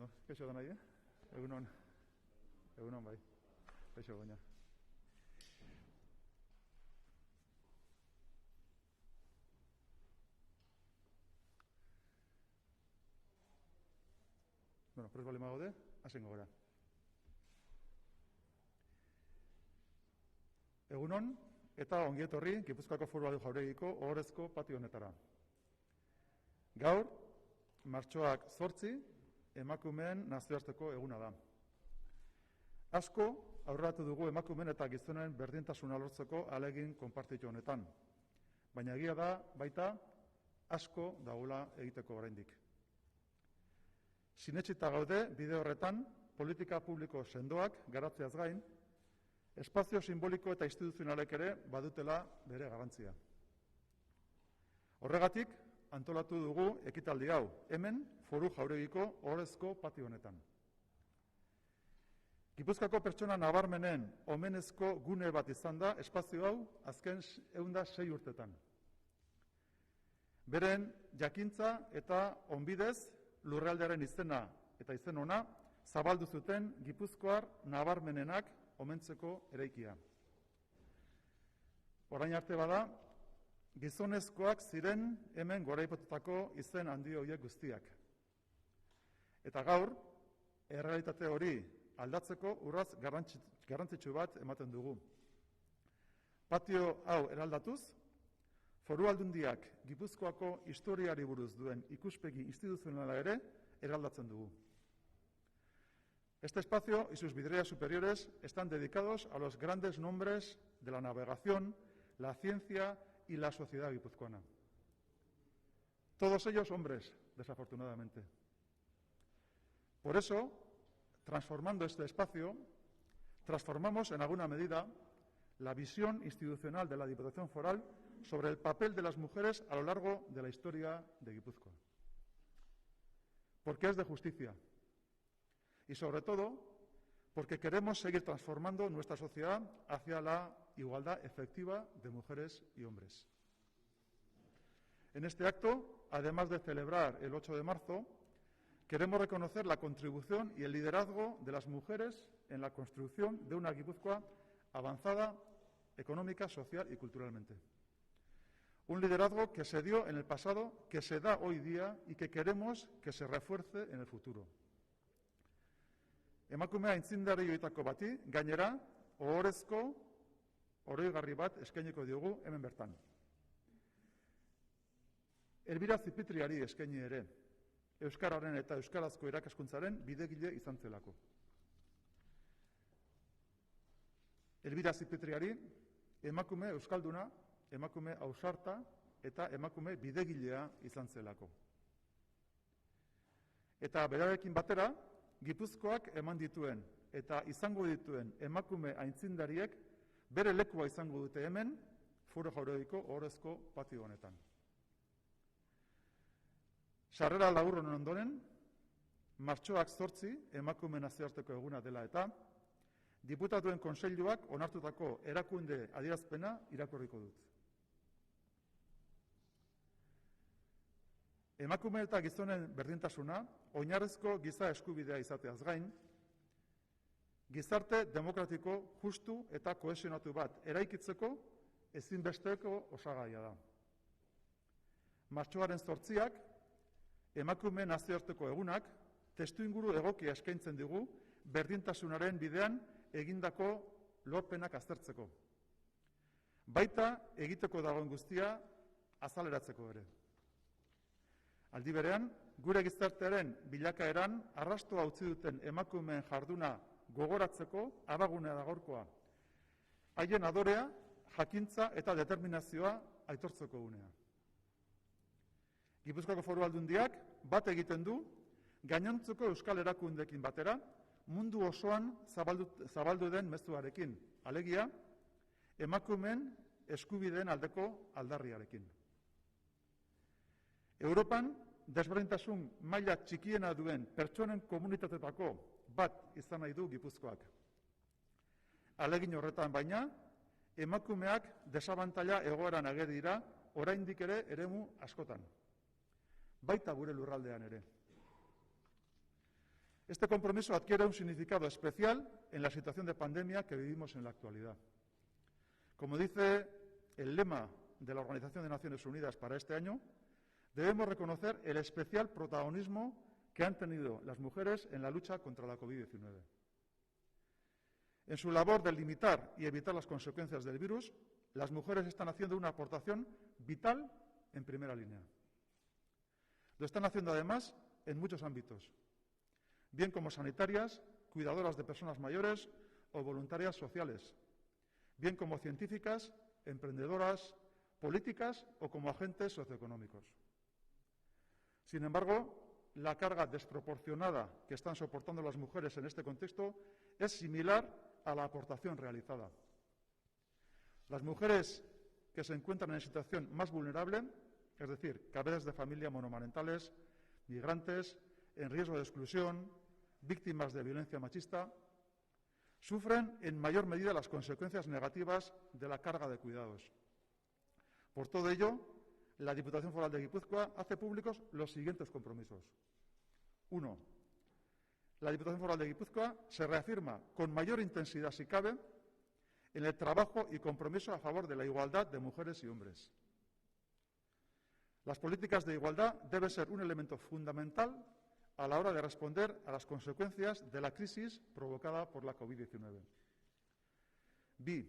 Ondo, kaixo da nahi, Egunon. Egunon, bai. Kaixo baina. Bueno, prez bali magode, hasen gogora. Egunon, eta ongi etorri Gipuzkoako Foru Jauregiko ohorezko patio honetara. Gaur, martxoak 8, emakumeen nazioarteko eguna da. Asko aurreratu dugu emakumeen eta gizonen berdintasuna lortzeko ahalegin konpartitu honetan. Baina egia da baita asko dagoela egiteko oraindik. Sinetsita gaude bide horretan politika publiko sendoak garatzeaz gain, espazio simboliko eta instituzionalek ere badutela bere garrantzia. Horregatik, antolatu dugu ekitaldi hau, hemen Foru Jauregiko ohorezko patio honetan. Gipuzkoako pertsona nabarmenen omenezko gune bat izan da espazio hau azken 106 urtetan. Beren jakintza eta onbidez lurraldearen izena eta izen ona zabaldu zuten Gipuzkoar nabarmenenak omentzeko eraikia. Orain arte bada, gizonezkoak ziren hemen goraipatutako izen handi horiek guztiak. Eta gaur, errealitate hori aldatzeko urrats garrantzitsu bat ematen dugu. Patio hau eraldatuz, Foru Aldundiak Gipuzkoako historiari buruz duen ikuspegi instituzionala ere eraldatzen dugu. Este espacio y sus vidrieras superiores están dedicados a los grandes nombres de la navegación, la ciencia y la sociedad guipuzcoana. Todos ellos hombres, desafortunadamente. Por eso, transformando este espacio, transformamos en alguna medida la visión institucional de la Diputación Foral sobre el papel de las mujeres a lo largo de la historia de Guipúzcoa. Porque es de justicia. Y sobre todo, porque queremos seguir transformando nuestra sociedad hacia la igualdad efectiva de mujeres y hombres. En este acto, además de celebrar el 8 de marzo, queremos reconocer la contribución y el liderazgo de las mujeres en la construcción de una Guipúzcoa avanzada económica, social y culturalmente. Un liderazgo que se dio en el pasado, que se da hoy día y que queremos que se refuerce en el futuro. Emakumea aintzindari horietako bati, gainera, ohorezko oroigarri bat eskainiko diogu hemen bertan. Elbira Zipitriari eskaini ere, euskararen eta euskarazko irakaskuntzaren bidegile izan zelako. Elbira Zipitriari emakume euskalduna, emakume ausarta eta emakume bidegilea izan zelako. Eta berarekin batera, Gipuzkoak eman dituen eta izango dituen emakume aintzindariek bere lekua izango dute hemen Foru Jauregiko ohorezko patio honetan. Sarrera laburren ondoren, martxoak 8 emakume nazioarteko eguna dela eta Diputatuen Kontseiluak onartutako erakunde adierazpena irakurriko dut. Emakume eta gizonen berdintasuna, oinarrizko giza eskubidea izateaz gain, gizarte demokratiko, justu eta kohesionatu bat eraikitzeko ezinbesteko osagaia da. Martxoaren 8ak, emakume nazioarteko egunak, testuinguru egokia eskaintzen digu berdintasunaren bidean egindako lorpenak aztertzeko. Baita egiteko dagoen guztia azaleratzeko ere. Aldi berean, gure gizartearen bilakaeran arrastoa utzi duten emakumeen jarduna gogoratzeko abagunea da gaurkoa. Haien adorea, jakintza eta determinazioa aitortzeko unea. Gipuzkoako Foru Aldundiak bat egiten du gainontzeko euskal erakundeekin batera mundu osoan zabaldu den mezuarekin, alegia emakumeen eskubideen aldeko aldarriarekin. Europan, desberdintasun maila txikiena duen pertsonen komunitatetako bat izan nahi du Gipuzkoak. Ahalegin horretan baina, emakumeak desabantaila egoeran ageri dira oraindik ere eremu askotan. Baita gure lurraldean ere. Este compromiso adquiere un significado especial en la situación de pandemia que vivimos en la actualidad. Como dice el lema de la Organización de Naciones Unidas para este año, debemos reconocer el especial protagonismo que han tenido las mujeres en la lucha contra la COVID-19. En su labor de limitar y evitar las consecuencias del virus, las mujeres están haciendo una aportación vital en primera línea. Lo están haciendo además en muchos ámbitos, bien como sanitarias, cuidadoras de personas mayores o voluntarias sociales, bien como científicas, emprendedoras, políticas o como agentes socioeconómicos. Sin embargo, la carga desproporcionada que están soportando las mujeres en este contexto es similar a la aportación realizada. Las mujeres que se encuentran en situación más vulnerable, es decir, cabezas de familia monomarentales, migrantes, en riesgo de exclusión, víctimas de violencia machista, sufren en mayor medida las consecuencias negativas de la carga de cuidados. Por todo ello, la Diputación Foral de Guipúzcoa hace públicos los siguientes compromisos. 1. La Diputación Foral de Guipúzcoa se reafirma con mayor intensidad, si cabe, en el trabajo y compromiso a favor de la igualdad de mujeres y hombres. Las políticas de igualdad deben ser un elemento fundamental a la hora de responder a las consecuencias de la crisis provocada por la COVID-19. Bi,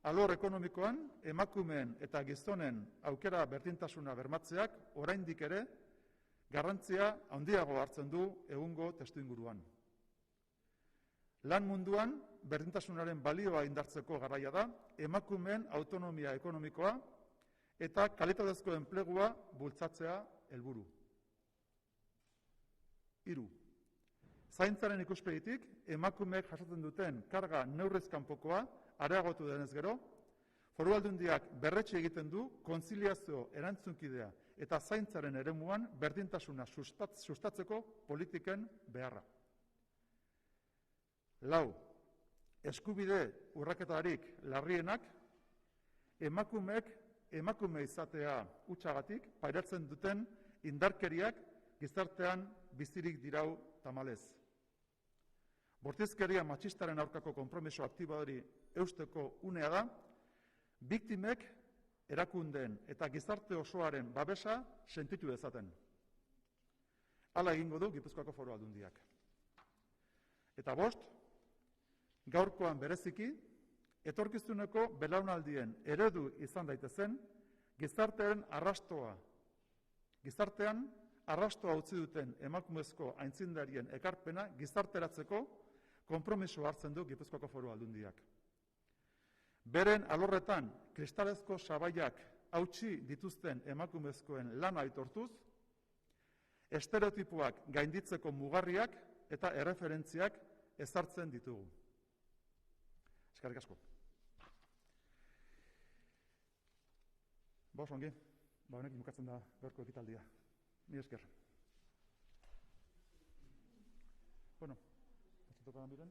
alor ekonomikoan emakumeen eta gizonen aukera berdintasuna bermatzeak oraindik ere garrantzia handiago hartzen du egungo testuinguruan. Lan munduan berdintasunaren balioa indartzeko garaia da emakumeen autonomia ekonomikoa eta kalitatezko enplegua bultzatzea helburu. 3. Zaintzaren ikuspegitik emakumeek jasotzen duten karga neurriz kanpokoa areagotu denez gero, Foru Aldundiak berretsi egiten du kontziliazio erantzunkidea eta zaintzaren eremuan berdintasuna sustatzeko politiken beharra. 4. Eskubide urraketarik larrienak emakume izatea hutsagatik pairatzen duten indarkeriak gizartean bizirik dirau tamalez. Bortizkeria matxistaren aurkako konpromiso aktiboari eusteko unea da, biktimek erakundeen eta gizarte osoaren babesa sentitu dezaten. Hala egingo du Gipuzkoako Foru Aldundiak. Eta 5, gaurkoan bereziki, etorkizuneko belaunaldien eredu izan daitezen, gizartean arrastoa utzi duten emakumezko aintzindarien ekarpena gizarteratzeko konpromiso hartzen du Gipuzkoako Foru Aldundiak. Beren alorretan kristalezko sabaiak hautsi dituzten emakumezkoen lana aitortuz, estereotipoak gainditzeko mugarriak eta erreferentziak ezartzen ditugu. Eskerrik asko. Oso ongi, honekin bukatzen da gaurko ekitaldia. Mila esker. Bueno, ¿se toca miren?